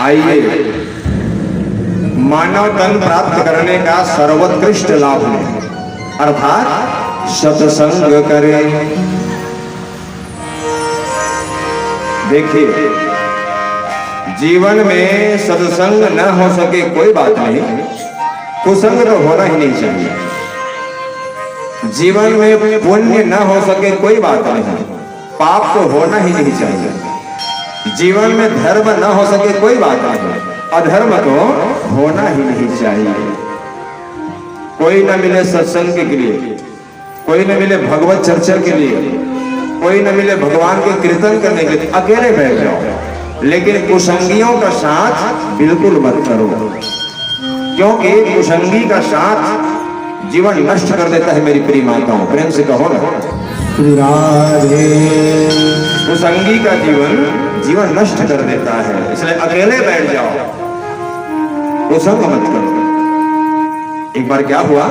आइए मानव तन प्राप्त करने का सर्वोत्कृष्ट लाभ है, अर्थात सत्संग करे। देखिए, जीवन में सत्संग न हो सके कोई बात नहीं, कुसंग तो होना ही नहीं चाहिए। जीवन में पुण्य न हो सके कोई बात नहीं, पाप तो होना ही नहीं चाहिए। जीवन में धर्म न हो सके कोई बात नहीं, अधर्म तो होना ही नहीं चाहिए। कोई न मिले सत्संग के लिए, कोई न मिले भगवत चर्चा के लिए, कोई न मिले भगवान के कीर्तन करने के लिए, अकेले बैठ जाओ। लेकिन कुसंगियों का साथ बिल्कुल मत करो, क्योंकि कुसंगी का साथ जीवन नष्ट कर देता है। मेरी प्रिय माताओं, प्रेम से कहो ना, राधे। कुसंगी का जीवन नष्ट कर देता है, इसलिए अकेले बैठ जाओ, कुसंग मत करो। एक बार क्या हुआ,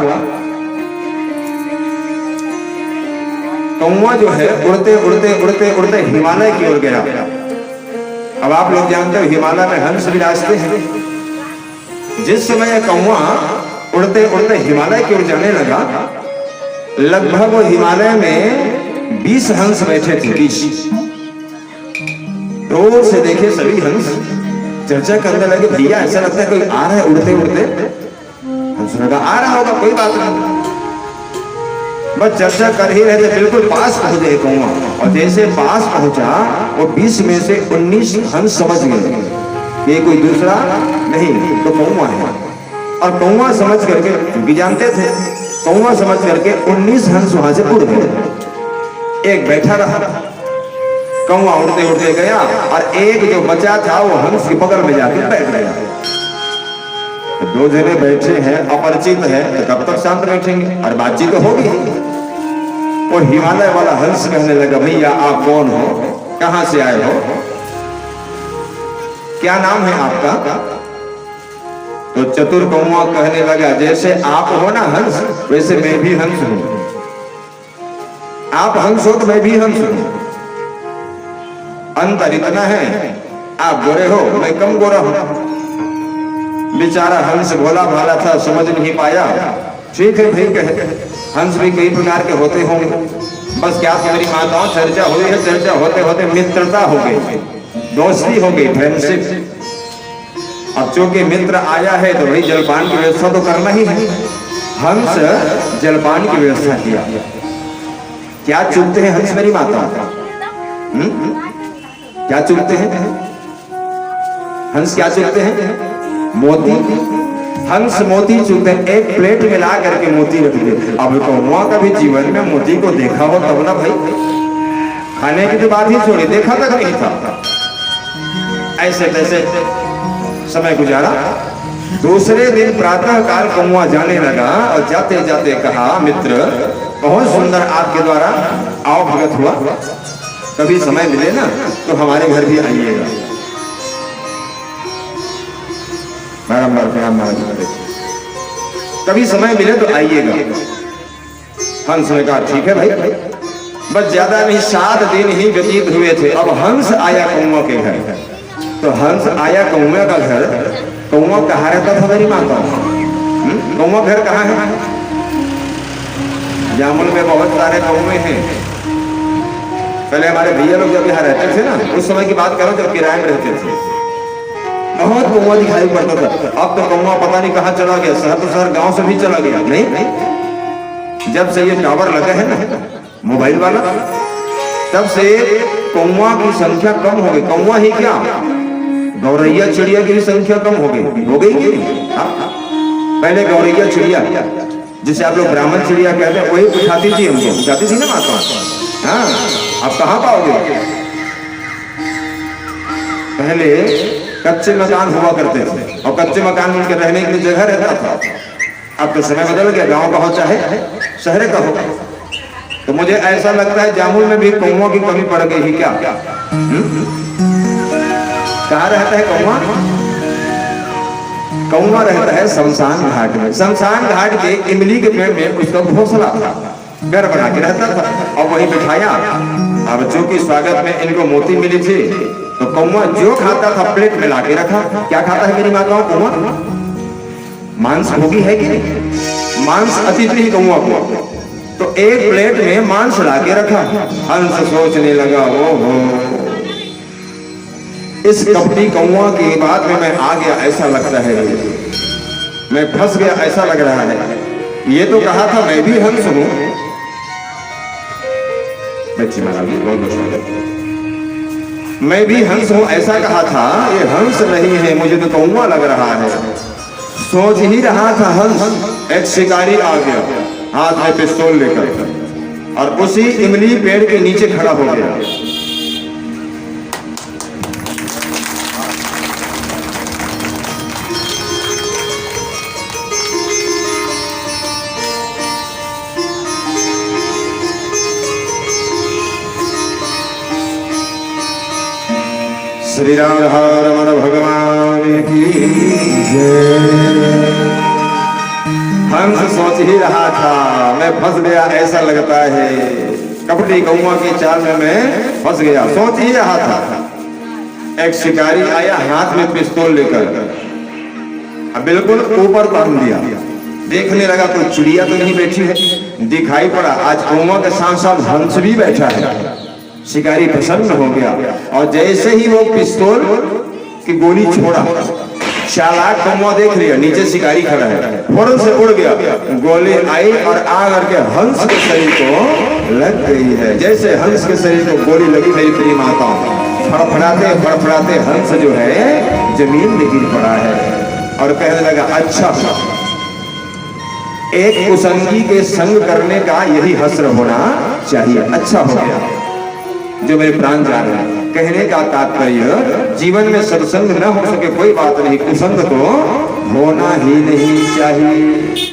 कौवा जो है उड़ते उड़ते उड़ते उड़ते हिमालय की ओर गया। अब आप लोग जानते हो हिमालय में हंस विराजते हैं। जिस समय कौवा उड़ते उड़ते हिमालय की ओर जाने लगा, लगभग वो हिमालय में 20 हंस बैठे थे। 20 दूर से देखे सभी हंस, चर्चा करने लगे, भैया ऐसा लगता है कोई आ रहा है उड़ते उड़ते। हंस लगा आ रहा होगा, कोई बात नहीं, बस चर्चा कर ही रहे थे। बिल्कुल पास पहुंच गए कौवा, और जैसे पास पहुंचा वो 20 में से 19 हंस समझ गए ये कोई दूसरा नहीं तो कौवा है। और कौवा समझ करके, क्योंकि जानते थे, कौवा समझ करके 19 हंस वहां से उड़ गए। एक बैठा रहा, कौवा उड़ते उड़ते गया, और एक जो बचा था वो हंस के बगल में जाके बैठ गया। दो जने बैठे हैं, अपरिचित है, तो कब तक शांत बैठेंगे, और बातचीत तो होगी। वो हिमालय वाला हंस कहने लगा, भैया आप कौन हो, कहां से आए हो, क्या नाम है आपका? तो चतुर कौवा कहने लगा, जैसे आप हो ना हंस, वैसे मैं भी हंस हूं। आप हंस हो तो मैं भी हंस हूं। अंतर इतना है, आप गोरे हो, मैं कम गोरा हूं। बेचारा हंस भोला भाला था, समझ नहीं पाया। ठीक है भाई, कहे हंस भी कई प्रकार के होते होंगे। बस क्या मेरी माताओं, चर्चा हुई है, चर्चा होते होते मित्रता हो गई, दोस्ती हो गई, फ्रेंडशिप। अब चूंकि मित्र आया है तो भाई जलपान की व्यवस्था तो करना ही है। हंस जलपान की व्यवस्था किया। क्या चुनते हैं हंस मेरी माता? क्या चुनते हैं हंस? क्या चुनते हैं? मोती। हंस मोती चुनते हैं, एक प्लेट में ला करके मोती रख दे। अब कौवा का भी जीवन में मोती को देखा हो तब ना भाई, खाने की तो बात ही छोड़ी, देखा तक नहीं था। ऐसे तैसे समय गुजारा। दूसरे दिन प्रातः काल कौवा जाने लगा, और जाते जाते कहा, मित्र बहुत सुंदर आपके द्वारा आओ भगत हुआ, कभी समय मिले ना तो हमारे घर भी आइएगा। बारंबार प्रणाम महाराज, कभी समय मिले तो आइएगा। हंस ने कहा ठीक है भाई। बस ज्यादा नहीं, 7 दिन ही व्यतीत हुए थे। अब हंस आया कौवा के घर, तो हंस आया कौवा का घर। कौवा कहाँ रहता था मेरी माता? कौवा घर कहाँ है? जामुन में बहुत सारे कौवे हैं। पहले हमारे भैया लोग जब यहाँ रहते थे ना, उस समय की बात करो जब किराए में रहते थे, बहुत कौवा दिखाई पड़ता था। अब तो कौवा पता नहीं कहाँ चला गया, शहर तो शहर, गांव से भी चला गया। नहीं, जब से ये टावर लगा है ना मोबाइल वाला, तब से कौवा की संख्या कम हो गई। कौवा ही क्या, गौरैया चिड़िया की भी संख्या कम हो गई कि पहले गौरैया चिड़िया, जिसे आप लोग ब्राह्मण चिड़िया कहते हैं, वही उठाती थी हमको, उठाती थी ना माता। हाँ, आप कहाँ पाओगे? पहले कच्चे मकान हुआ करते थे, और कच्चे मकान में उनके रहने के लिए जगह रहता था। अब तो समय बदल गया, गांव का हो चाहे शहर का हो। तो मुझे ऐसा लगता है जामुन में भी कौवों की कमी पड़ गई ही क्या? कहाँ रहता है कौवा? कौवा रहता है शमशान घाट में। शमशान घाट के इमली के पेड़ में उसका घोंसला था, घर बना के रहता था, और वहीं बिठाया। अब चूंकि स्वागत में इनको मोती मिली थी, तो कौवा जो खाता था प्लेट में लाके रखा। क्या खाता है मेरी माताओं? कौवा मांस भोगी है कि नहीं? मांस अति प्रिय कौवा को। तो एक प्लेट में मांस लाके रखा। हंस सोचने लगा, ओहो, इस कपटी कौवा की बात में मैं आ गया ऐसा लगता है, मैं फंस गया ऐसा लग रहा है। ये तो कहा था मैं भी हंस हूं। बच्ची महाराज बहुत बहुत स्वागत। मैं भी हंस हूं ऐसा कहा था, ये हंस नहीं है, मुझे तो कौवा लग रहा है। सोच ही रहा था हंस, एक शिकारी आ गया हाथ में पिस्तौल लेकर और उसी इमली पेड़ के नीचे खड़ा हो गया। श्री राधा रमण भगवान की जय। हंस सोच ही रहा था मैं फंस गया ऐसा लगता है, कपटी कौवा की चाल में मैं फंस गया। सोच ही रहा था एक शिकारी आया हाथ में पिस्तौल लेकर, बिल्कुल ऊपर बांध दिया। देखने लगा कोई चिड़िया तो नहीं बैठी है। दिखाई पड़ा आज कौवा के साथ साथ हंस भी बैठा है। शिकारी प्रसन्न हो गया और जैसे ही वो पिस्तौल की गोली छोड़ा, चालाक कौवा देख लिया नीचे शिकारी खड़ा है, फौरन से उड़ गया। गोली आई और आ करके हंस के शरीर को लग गई है। जैसे हंस के शरीर को गोली लगी मेरी प्रिय माताओं, फड़फड़ाते फड़फड़ाते हंस जो है जमीन में गिर पड़ा है और कहने लगा, अच्छा एक कुसंगी के संग करने का यही हस्र होना चाहिए। अच्छा हो गया जो मेरे प्राण जा रहे हैं। कहने का तात्पर्य जीवन में सत्संग न हो सके कोई बात नहीं, कुसंग तो होना ही नहीं चाहिए।